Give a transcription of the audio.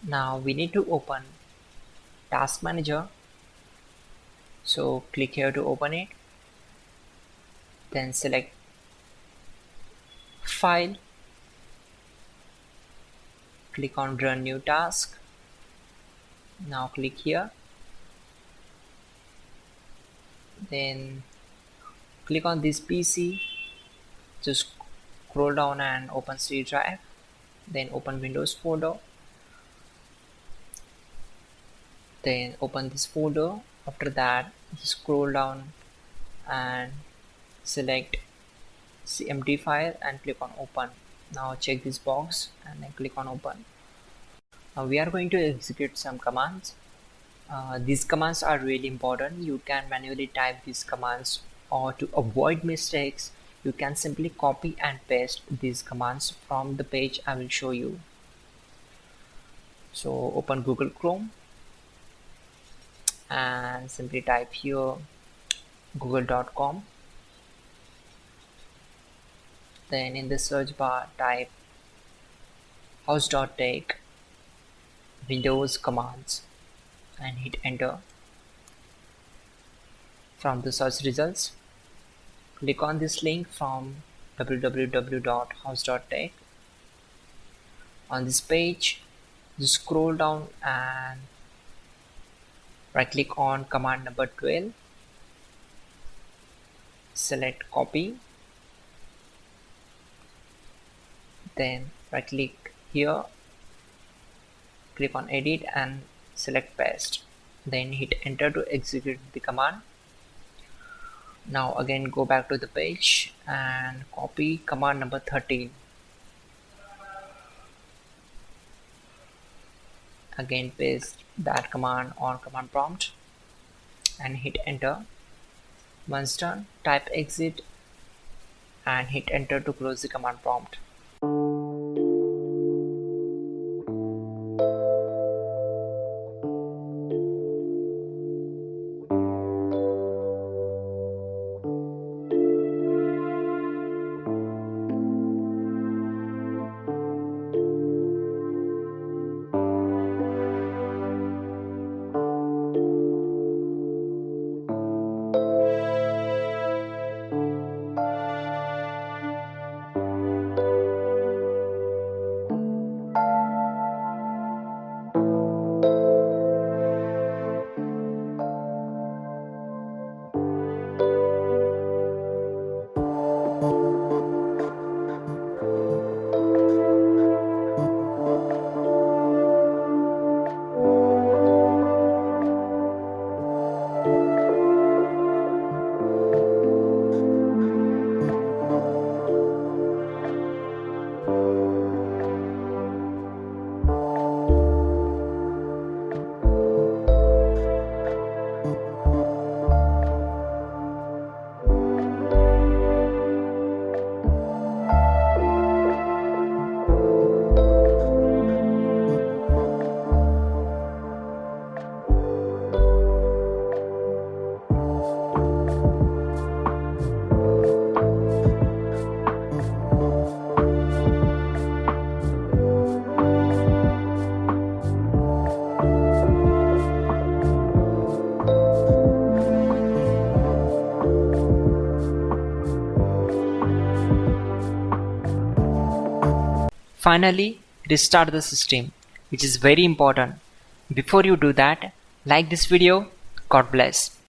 Now we need to open Task Manager. So click here to open it. Then select File. Click on Run New Task. Now click here. Then click on this PC. Just scroll down and open C drive. Then open Windows folder. Then open this folder. After that, just scroll down and select CMD file and click on open. Now check this box and then click on open. Now we are going to execute some commands. These commands are really important. You can manually type these commands, or to avoid mistakes you can simply copy and paste these commands from the page I will show you. So open Google Chrome and simply type here google.com. Then in the search bar type hows.tech Windows commands and hit enter. From the search results, click on this link from www.hows.tech. On this page, just scroll down and right click on command number 12. Select copy. Then right click here, click on edit and select paste. Then hit enter to execute the command. Now again go back to the page and copy command number 13. Again paste that command on command prompt and hit enter. Once done, type exit and hit enter to close the command prompt. Finally, restart the system, which is very important. Before you do that, like this video. God bless.